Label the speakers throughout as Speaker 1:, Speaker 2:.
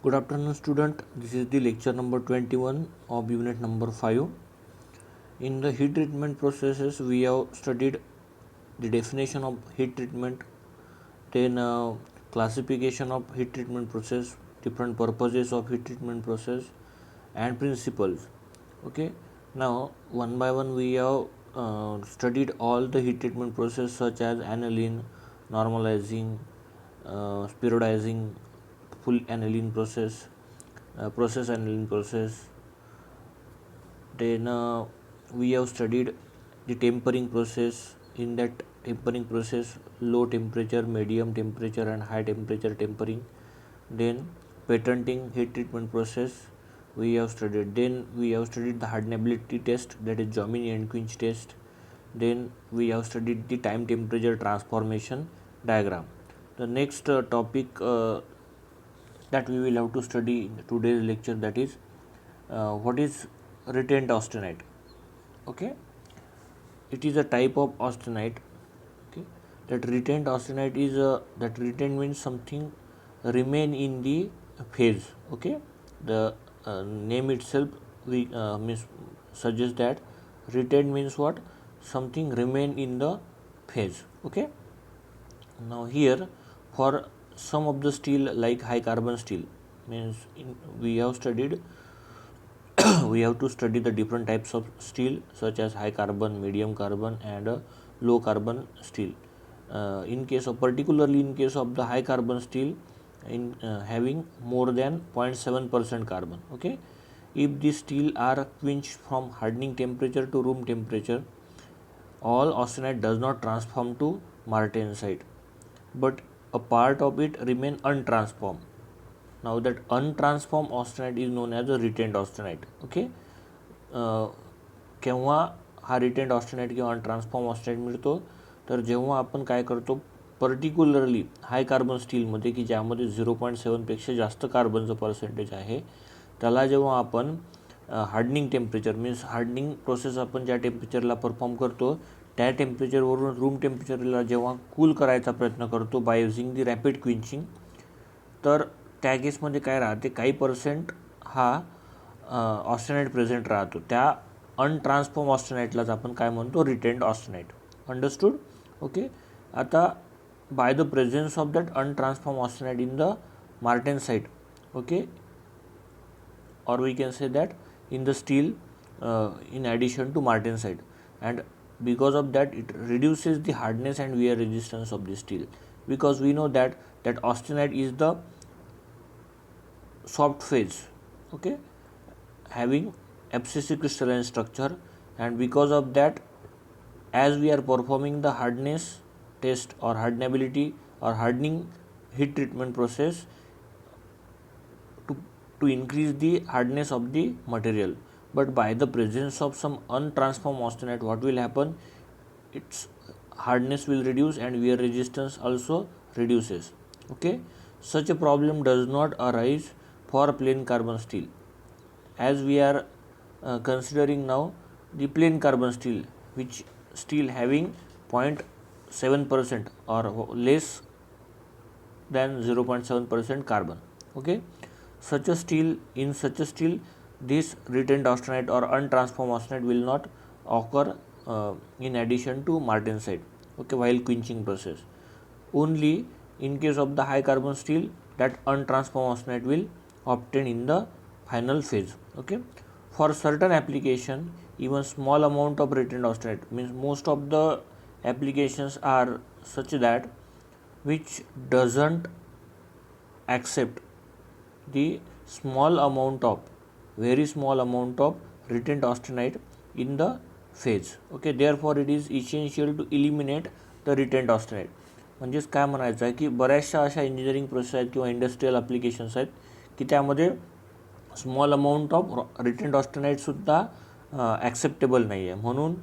Speaker 1: Good afternoon, student. This is the lecture number 21 of unit number 5. In the heat treatment processes, we have studied the definition of heat treatment, then classification of heat treatment process, different purposes of heat treatment process, and principles. Okay. Now, one by one, we have studied all the heat treatment process such as aniline, normalizing, periodizing, full aniline process, process aniline process. Then we have studied the tempering process. In that tempering process, low temperature, medium temperature, and high temperature tempering. Then patenting heat treatment process we have studied. Then we have studied the hardenability test, that is Jomini and Quinch test. Then we have studied the time temperature transformation diagram. The next topic that we will have to study in today's lecture, that is what is retained austenite. Okay, it is a type of austenite. Okay, that retained austenite is that retained means something remain in the phase. Okay, the name itself we means suggests that retained means what, something remain in the phase. Okay, now here for some of the steel like high carbon steel means we have studied we have to study the different types of steel such as high carbon, medium carbon, and low carbon steel. In case of particularly in case of the high carbon steel, in having more than 0.7% carbon. Okay, if the steel are quenched from hardening temperature to room temperature, all austenite does not transform to martensite, but a part of it remain untransformed. Now that untransformed austenite is known as a retained austenite. Okay, केव्हा हा retained austenite किंवा अनट्रान्सफॉर्म austenite मिळतो, तर जेव्हा आपण काय करतो, particularly हाय carbon स्टीलमध्ये की ज्यामध्ये 0.7पेक्षा जास्त कार्बनचं पर्सेंटेज आहे, त्याला जेव्हा आपण hardening temperature means hardening process आपण ज्या टेम्परेचरला परफॉर्म करतो त्या टेम्परेचरवरून रूम टेम्परेचरला जेव्हा कूल करायचा प्रयत्न करतो by using the rapid quenching, तर त्या केसमध्ये काय राहते, काही पर्सेंट हा ऑस्टेनाइट प्रेझेंट राहतो. त्या अनट्रान्सफॉर्म ऑस्टेनाइटलाच आपण काय म्हणतो, रिटेन्ड ऑस्टेनाइट. अंडरस्टूड. ओके, आता by the presence of that untransform austenite in the martensite. Okay, or we can say that in the steel in addition to martensite, and because of that it reduces the hardness and wear resistance of the steel, because we know that austenite is the soft phase. Okay, having abscisive crystalline structure, and because of that, as we are performing the hardness test or hardenability or hardening heat treatment process to increase the hardness of the material, but by the presence of some untransformed austenite, what will happen, its hardness will reduce and wear resistance also reduces. Okay, such a problem does not arise for plain carbon steel, as we are considering now the plain carbon steel, which steel having 0.7% or less than 0.7% carbon. Okay, such a steel this retained austenite or untransformed austenite will not occur in addition to martensite. Okay, while quenching process, only in case of the high carbon steel that untransformed austenite will obtain in the final phase. Okay, for certain application even small amount of retained austenite, means most of the applications are such that which doesn't accept the small amount of very small amount of retained austenite in the phase. Okay, therefore it is essential to eliminate the retained austenite. म्हणजेच काय म्हणायचं आहे की बऱ्याचशा अशा engineering process आहेत किंवा industrial applications आहेत की त्यामध्ये स्मॉल अमाऊंट ऑफ रिटेन्ड ऑस्टेनाइटसुद्धा ॲक्सेप्टेबल नाही आहे, म्हणून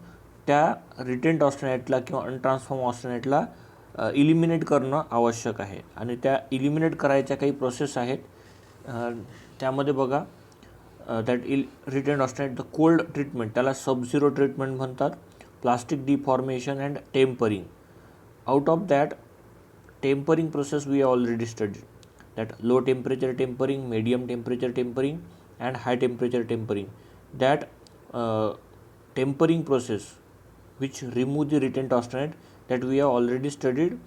Speaker 1: त्या रिटेन्ड ऑस्टेनाइटला किंवा अनट्रान्सफॉर्म ऑस्टेनाइटला इलिमिनेट करणं आवश्यक आहे. आणि त्या इलिमिनेट करायच्या काही प्रोसेस आहेत, त्यामध्ये बघा that retained austenite the cold treatment, त्याला सबझिरो ट्रीटमेंट म्हणतात, plastic deformation and tempering. Out of that tempering process we already studied, that low temperature tempering, medium temperature tempering and high temperature tempering. That tempering process which remove the retened austenite, that we have already studied.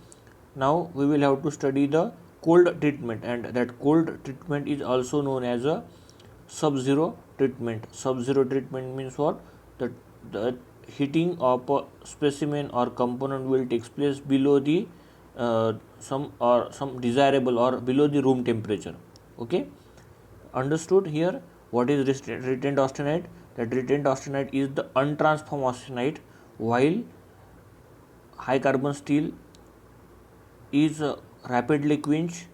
Speaker 1: Now we will have to study the cold treatment, and that cold treatment is also known as a sub-zero treatment. Sub-zero treatment means what? The heating of a specimen or component will take place below the some desirable or below the room temperature. Okay, understood here? What is retained austenite? That retained austenite is the untransformed austenite, while high carbon steel is rapidly quenched.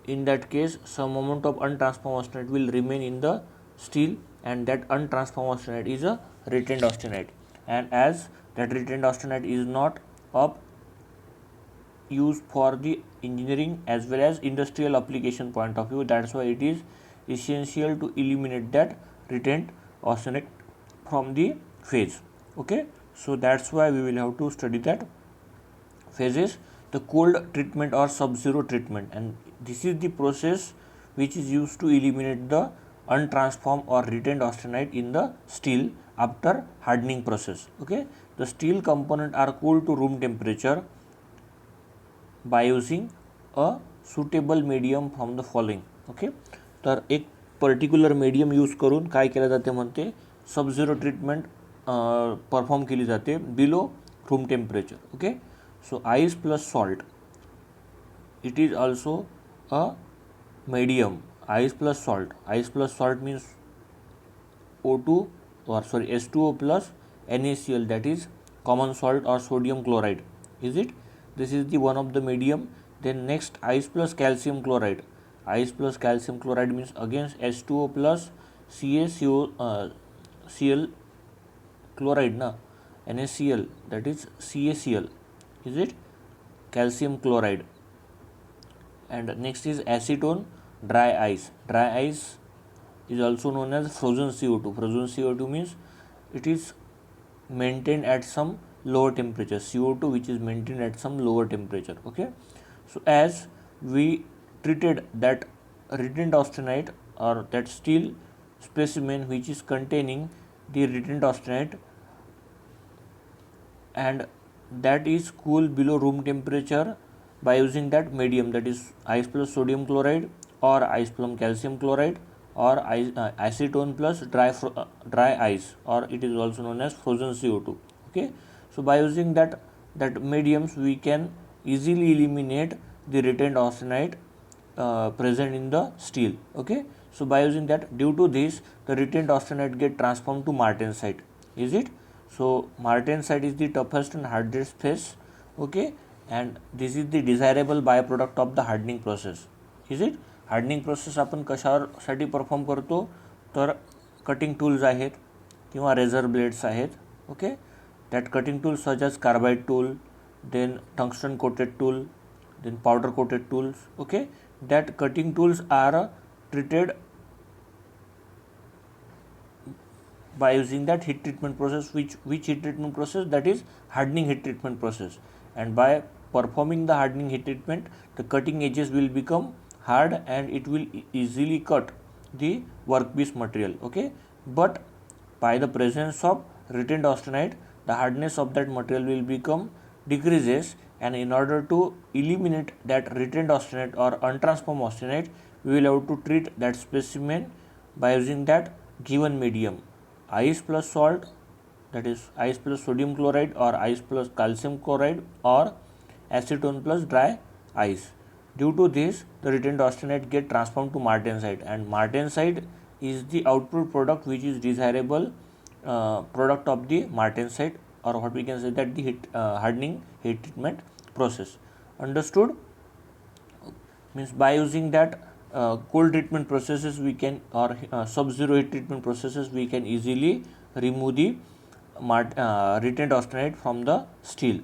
Speaker 1: In that case, some amount of untransformed austenite will remain in the steel, and that untransformed austenite is a retained austenite. And as that retained austenite is not of use for the engineering as well as industrial application point of view, that's why it is essential to eliminate that retained austenite from the phase. Okay, so that's why we will have to study that phases, the cold treatment or sub-zero treatment, and this is the process which is used to eliminate the untransformed or retained austenite in the steel after hardening process. Okay, the steel component are cooled to room temperature by using a suitable medium from the following. Okay, तर एक particular medium use करून काय केलं जाते म्हणते, सब zero treatment perform केली जाते below room temperature. Okay, so ice plus salt, it is also a medium. Ice plus salt, ice plus salt means O2 or sorry H2O plus NaCl, that is common salt or sodium chloride. Is it? This is the one of the medium. Then next, ice plus calcium chloride. Ice plus calcium chloride means again H2O plus Cl chloride na, NaCl, that is CaCl. Is it? Calcium chloride. And next is acetone, dry ice. Dry ice is also known as frozen CO2. Frozen CO2 means it is maintained at some lower temperature. CO2 which is maintained at some lower temperature. Okay, so as we treated that retained austenite or that steel specimen which is containing the retained austenite, and that is cool below room temperature by using that medium, that is ice plus sodium chloride or ice plus calcium chloride or acetone plus dry ice, or it is also known as frozen CO2. Okay, so by using that mediums we can easily eliminate the retained austenite present in the steel. Okay, so by using that, due to this the retained austenite get transformed to martensite. Is it? So martensite is the toughest and hardest phase. Okay, and this is the desirable byproduct of the hardening process. Is it? Hardening process आपण कशासाठी perform करतो, तर cutting tools आहेत किंवा razor blades आहेत. Okay, that cutting tools such as carbide tool, then tungsten coated tool, then powder coated tools. Okay, that cutting tools are treated by using that heat treatment process. Which heat treatment process? That is hardening heat treatment process. And by performing the hardening heat treatment, the cutting edges will become hard and it will easily cut the workpiece material. Okay, but by the presence of retained austenite, the hardness of that material will become decreases, and in order to eliminate that retained austenite or untransformed austenite, we will have to treat that specimen by using that given medium, ice plus salt, that is ice plus sodium chloride or ice plus calcium chloride or acetone plus dry ice. Due to this, the retained austenite get transformed to martensite, and martensite is the output product which is desirable product of the martensite, or what we can say that the hardening heat treatment process. Understood? Means by using that cold treatment processes we can, or sub-zero heat treatment processes, we can easily remove the retained austenite from the steel.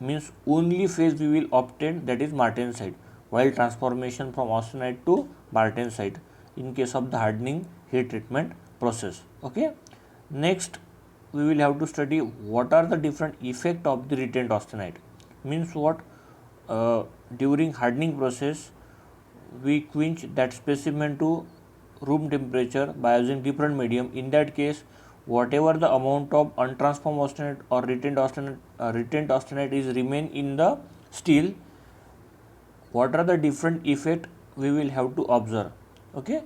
Speaker 1: Means only phase we will obtain, that is martensite, while transformation from austenite to martensite in case of the hardening heat treatment process. Okay, next we will have to study what are the different effect of the retained austenite. Means what? During hardening process, we quench that specimen to room temperature by using different medium. In that case, whatever the amount of untransformed austenite or retained austenite is remain in the steel, what are the different effect we will have to observe. Okay,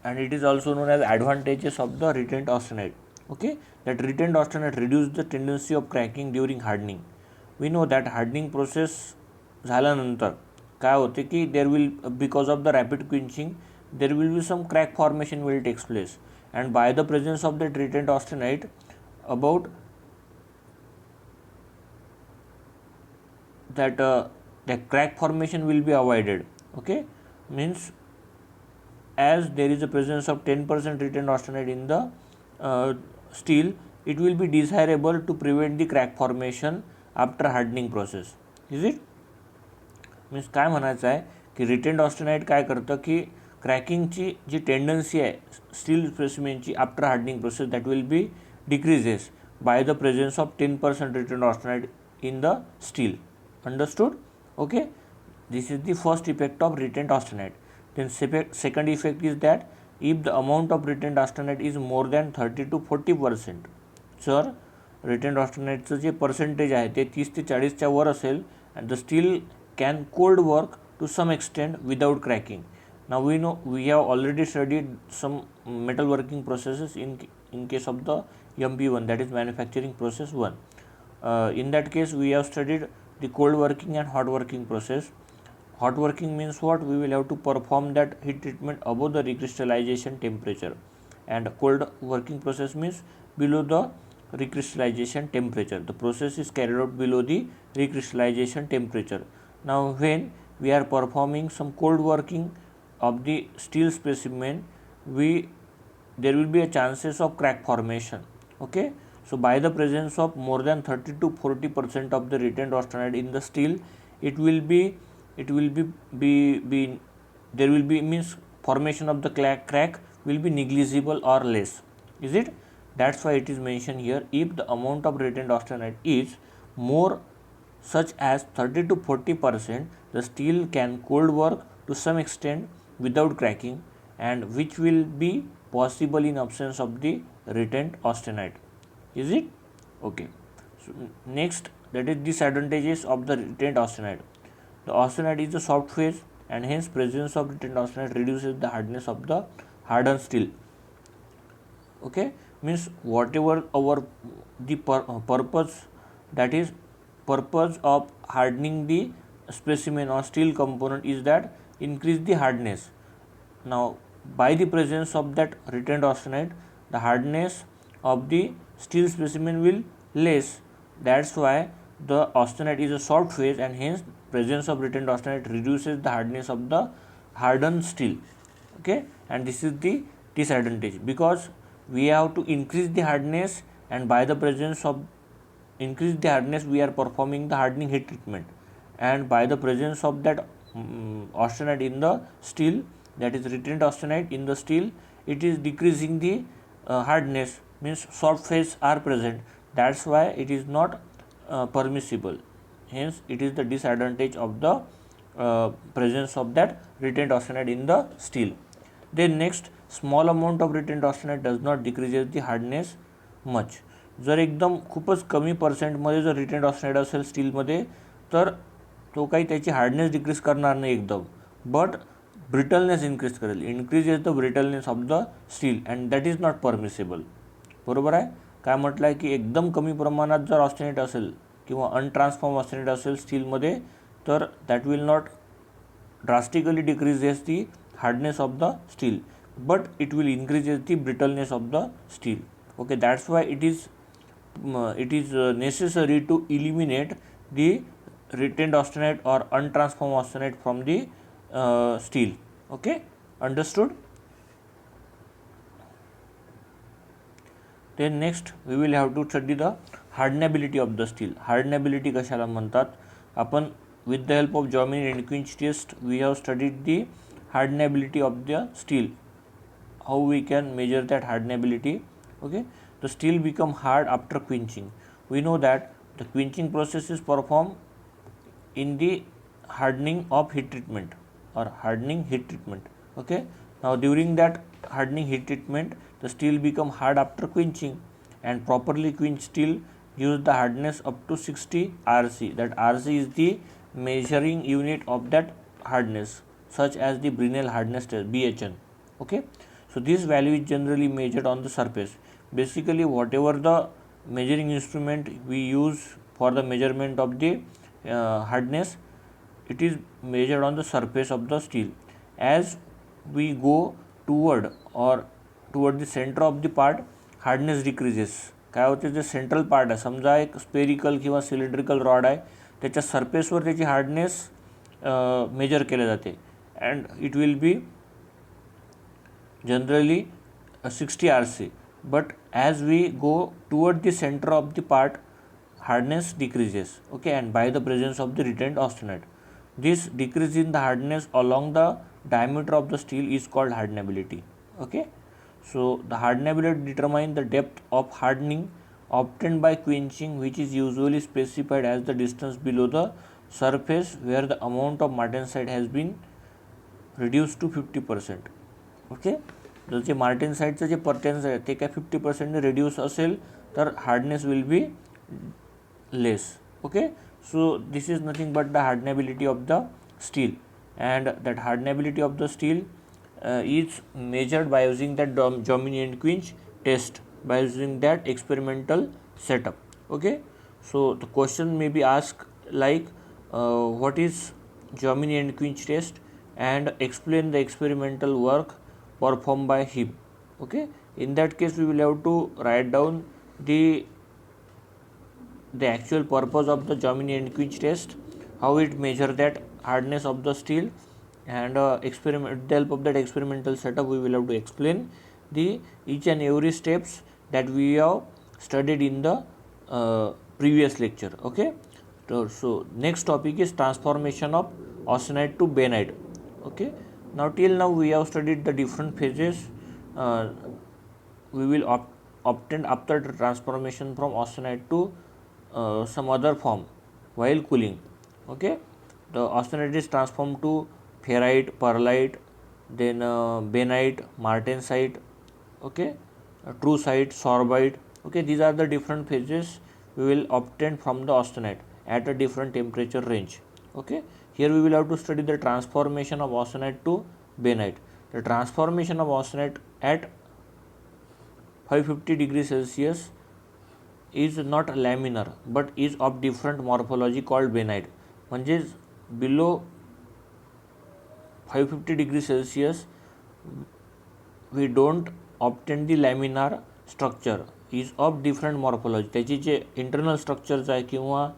Speaker 1: and it is also known as advantages of the retained austenite. Okay, that retained austenite reduce the tendency of cracking during hardening. We know that hardening process झाल्यानंतर काय होते की there will, because of the rapid quenching, there will be some crack formation will takes place, and by the presence of that retained austenite, about that the crack formation will be avoided. Okay, means as there is a presence of 10% retained austenite in the steel, it will be desirable to prevent the crack formation after hardening process. Is it? Means काय म्हणायचं आहे की retained austenite काय करतं की क्रॅकिंगची जी tendency आहे स्टील स्पेसिमेनची after hardening process that will be decreases by the presence of 10% retained austenite in the steel. Understood? Okay, this is the first effect of retained austenite. Then second effect is that if the amount of retained austenite is more than 30 to 40%, जर retained austeniteचं जे percentage आहे ते 30 ते 40च्या वर असेल, and the steel can cold work to some extent without cracking. Now we know we have already studied some metal working processes in case of the MP1, that is manufacturing process 1. In that case we have studied the cold working and hot working process. Hot working means what? We will have to perform that heat treatment above the recrystallization temperature, and cold working process means below the recrystallization temperature. The process is carried out below the recrystallization temperature. Now when we are performing some cold working of the steel specimen, there will be a chances of crack formation. Okay, so by the presence of more than 30 to 40% of the retained austenite in the steel, there will be means formation of the crack will be negligible or less. Is it? That's why it is mentioned here, if the amount of retained austenite is more such as 30 to 40%, the steel can cold work to some extent without cracking, and which will be possible in absence of the retained austenite. Is it? Okay. So next, that is disadvantages of the retained austenite. The austenite is a soft phase, and hence presence of retained austenite reduces the hardness of the hardened steel. Okay, means whatever our the purpose, that is purpose of hardening the specimen or steel component is that increase the hardness. Now by the presence of that retained austenite, the hardness of the steel specimen will less. That's why the austenite is a soft phase, and hence presence of retained austenite reduces the hardness of the hardened steel. Okay, and this is the disadvantage, because we have to increase the hardness, and by the presence of increase the hardness we are performing the hardening heat treatment, and by the presence of that austenite in the steel, that is retained austenite in the steel, it is decreasing the hardness, means soft phase are present. That's why it is not permissible. Hence it is the disadvantage of the presence of that retained austenite in the steel. Then next, small amount of retained austenite does not decreases the hardness much. जर एकदम खूपच कमी पर्सेंटमध्ये जर retained oxide असेल स्टीलमध्ये, तर तो काही त्याची हार्डनेस डिक्रीज करणार नाही एकदम, बट ब्रिटलनेस इन्क्रीज करेल. Increases the brittleness of the steel, and that is not permissible. बरोबर आहे? काय म्हटलं आहे की एकदम कमी प्रमाणात जर ऑस्टेनेट असेल किंवा अनट्रान्सफॉर्म ऑस्टेनेट असेल स्टीलमध्ये, तर that will not drastically decreases the hardness of the steel, but it will increases the brittleness of the steel. Okay, that's why it is necessary to eliminate the retained austenite or untransformed austenite from the steel. Okay, understood? Then next we will have to study the hardenability of the steel. Hardenability कशाला म्हणतात? आपण with the help of Jominy and Quench test we have studied the hardenability of the steel. How we can measure that hardenability? Okay, the steel become hard after quenching. We know that the quenching process is performed in the hardening of heat treatment. or hardening heat treatment. Okay, now during that hardening heat treatment, the steel become hard after quenching, and properly quenched steel gives the hardness up to 60 RC. That RC is the measuring unit of that hardness, such as the Brinell hardness test, BHN. Okay, so this value is generally measured on the surface. Basically, whatever the measuring instrument we use for the measurement of the hardness, it is measured on the surface of the steel. As we go toward the center of the part, hardness decreases. काय होते, जे central part आहे, समजा एक spherical किंवा cylindrical rod आहे, त्याच्या सरफेसवर त्याची हार्डनेस मेजर केले जाते, and it will be generally 60 RC. But as we go toward the centre of the part, hardness decreases. Okay, and by the presence of the retained austenite, this decrease in the hardness along the diameter of the steel is called hardenability. Okay, so the hardenability determines the depth of hardening obtained by quenching, which is usually specified as the distance below the surface where the amount of martensite has been reduced to 50%. Okay, जर जे मार्टेनसाईटचं जे percentage आहे ते काय 50% reduce असेल तर hardness will be less. Okay, so this is nothing but the hardenability of the steel, and that hardenability of the steel is measured by using that Jominy and Quench test, by using that experimental setup. Okay, so the question may be asked like what is Jominy and Quench test, and explain the experimental work performed by him. Okay, in that case we will have to write down the actual purpose of the Jominy and Quench test, how it measure that hardness of the steel, and experiment, with the help of that experimental setup we will have to explain the each and every steps that we have studied in the previous lecture. Okay, so next topic is transformation of austenite to bainite. Okay, now till now we have studied the different phases we will obtain after the transformation from austenite to some other form while cooling. Okay, the austenite is transformed to ferrite, pearlite, then bainite, martensite, okay, trusite, sorbite. Okay, these are the different phases we will obtain from the austenite at a different temperature range. Okay, here we will have to study the transformation of austenite to bainite. The transformation of austenite at 550 degrees Celsius is not laminar but is of different morphology called bainite. म्हणजेच below 550 degrees Celsius we don't obtain the laminar structure, is of different morphology. त्याची जे internal structures आहे किंवा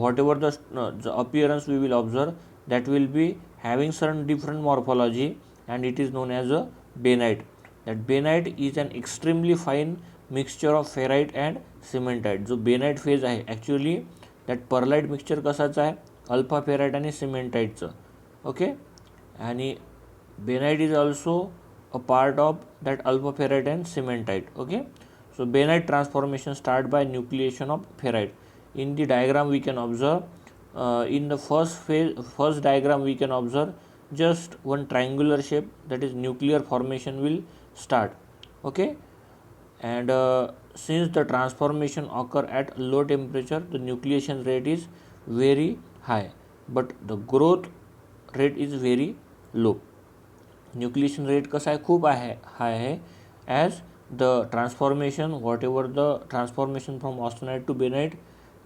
Speaker 1: whatever the appearance we will observe, that will be having certain different morphology, and it is known as a bainite. That bainite is an extremely fine mixture of ferrite and cementite. जो bainite phase आहे actually that perlite mixture कसाचं आहे, alpha ferrite आणि सिमेंटाइटचं. Okay, आणि bainite is also a part of that alpha ferrite and cementite. Okay, so bainite transformation start by nucleation of ferrite. In the diagram we can observe in the first diagram we can observe just one triangular shape, that is nuclear formation will start. Okay, and since the transformation occur at low temperature, the nucleation rate is very high but the growth rate is very low. Nucleation rate कसा आहे, खूप आहे, हाय आहे, as the transformation, whatever the transformation from austenite to bainite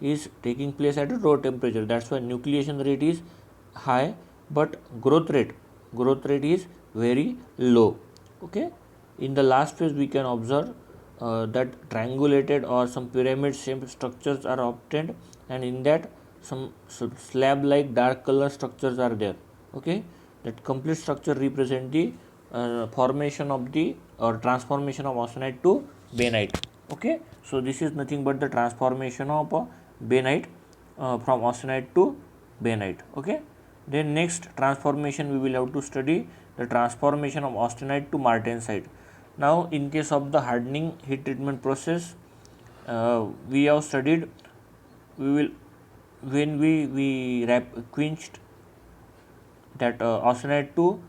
Speaker 1: is taking place at a low temperature. That's why nucleation rate is high but growth rate is very low. Okay, in the last phase we can observe that triangulated or some pyramid shaped structures are obtained, and in that some slab like dark color structures are there. Okay, that complete structure represent the formation of the or transformation of austenite to bainite. Okay, so this is nothing but the transformation of bainite from austenite to bainite. Okay, then next transformation we will have to study the transformation of austenite to martensite. Now in case of the hardening heat treatment process, we have studied we will when we quenched that austenite to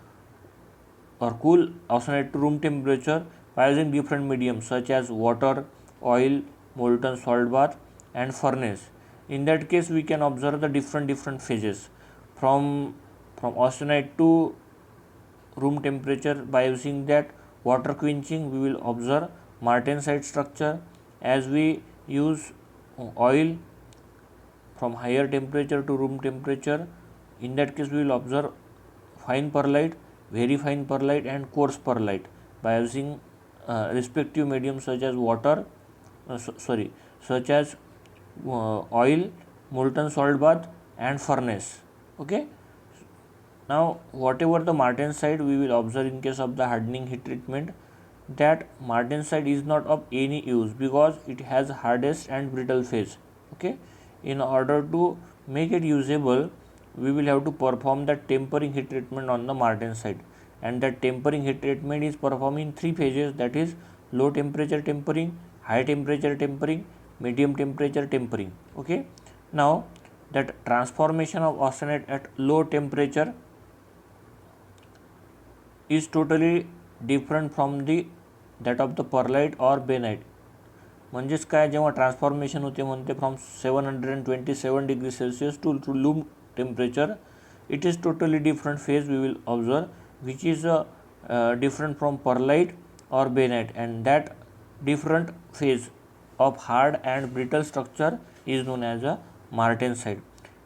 Speaker 1: or cool austenite to room temperature by using different mediums such as water, oil, molten salt bath and furnace. In that case we can observe the different phases from austenite to room temperature. By using that water quenching we will observe martensite structure. As we use oil from higher temperature to room temperature, in that case we will observe fine perlite, very fine perlite and coarse perlite by using respective mediums such as water, such as oil, molten salt bath and furnace. Okay. Now whatever the martensite we will observe in case of the hardening heat treatment, that martensite is not of any use because it has hardest and brittle phase. Okay. In order to make it usable, we will have to perform the tempering heat treatment on the martensite, and that tempering heat treatment is performed in three phases, that is low temperature tempering, high temperature tempering, medium temperature tempering. Okay. Now that transformation of austenite at low temperature is totally different from the that of the perlite or benite. म्हणजेच काय, जेव्हा transformation होते म्हणते from 727 degree Celsius to room temperature, it is totally different phase we will observe, which is different from perlite or benite, and that different phase of hard and brittle structure is known as a martensite.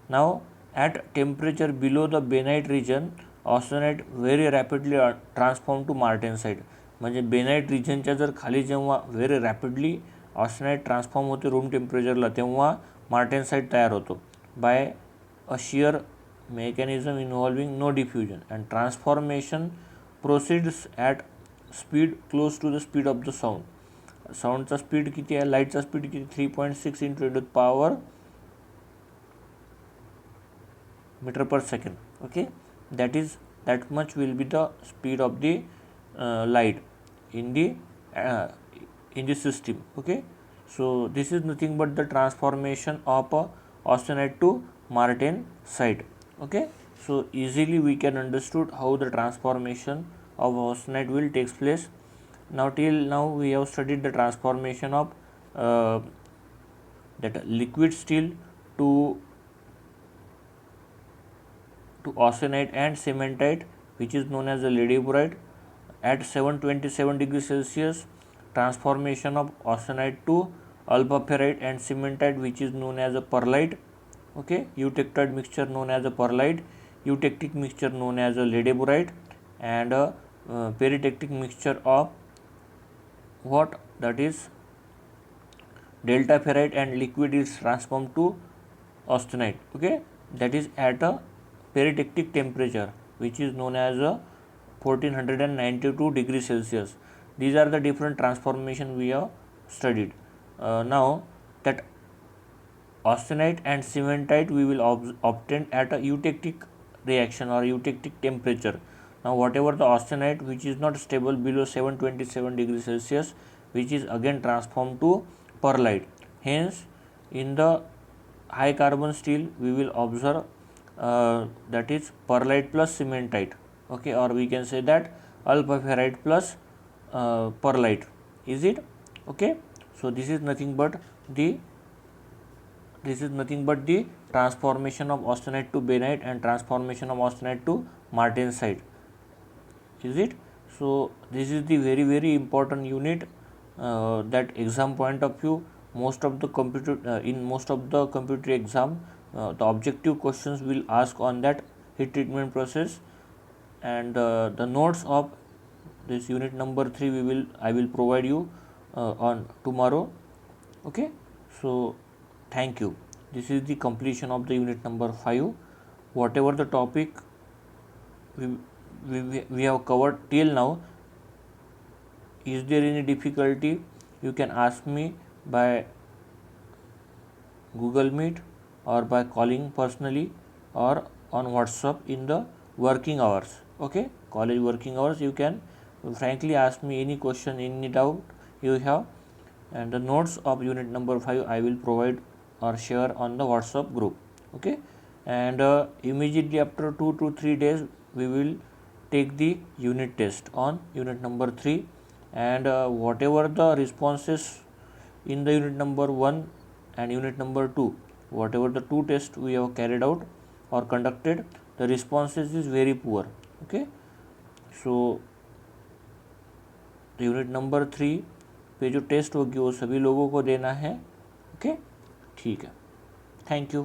Speaker 1: Now at temperature below the benite region, austenite very rapidly transform to martensite. म्हणजे bainite रिजनच्या जर खाली जेव्हा very rapidly austenite transform होते room टेम्परेचरला, तेव्हा martensite तयार होतो by a shear mechanism involving no diffusion, and transformation proceeds at speed close to the speed of the sound. साऊंडचा स्पीड किती आहे, लाईटचा स्पीड किती, 3.6 × 10⁻⁴ मीटर पर second. Okay, that much will be the speed of the light in the system. Okay, so this is nothing but the transformation of austenite to martensite. Okay, so easily we can understood how the transformation of austenite will takes place. Now till now we have studied the transformation of that liquid steel to austenite and cementite, which is known as the ladyburite. At 727 degrees Celsius, transformation of austenite to alphaferrite and cementite, which is known as a perlite. Okay, eutectoid mixture known as a perlite, eutectic mixture known as a ladyburite, and a peritectic mixture of what, that is delta ferrite, and liquid is transformed to austenite. Okay, that is at a peritectic temperature, which is known as a 1492 degrees Celsius. These are the different transformation we have studied. Now that austenite and cementite we will obtain at a eutectic reaction or eutectic temperature. Now whatever the austenite which is not stable below 727 degrees Celsius, which is again transformed to perlite. Hence in the high carbon steel we will observe that is perlite plus cementite. Okay, or we can say that alphaferrite plus perlite. Is it okay? So this is nothing but the transformation of austenite to benite and transformation of austenite to martensite. Is it? So this is the very important unit that exam point of view, most of the computer exam the objective questions will ask on that heat treatment process, and the notes of this unit number 3 I will provide you on tomorrow. Okay, so thank you. This is the completion of the unit number 5. Whatever the topic we have covered till now, is there any difficulty, you can ask me by Google Meet or by calling personally or on WhatsApp in the working hours. Okay, college working hours, you can frankly ask me any question, any doubt you have, and the notes of unit number 5 I will provide or share on the WhatsApp group. Okay, and immediately after 2 to 3 days we will take the unit test on unit number 3, and whatever the responses in the unit number 1 and unit number 2, whatever the two tests we have carried out or conducted, the responses is very poor. Okay, so unit number 3 पे जो test होगी वो सभी लोगों को देना है. Okay, ठीक है, थैंक यू.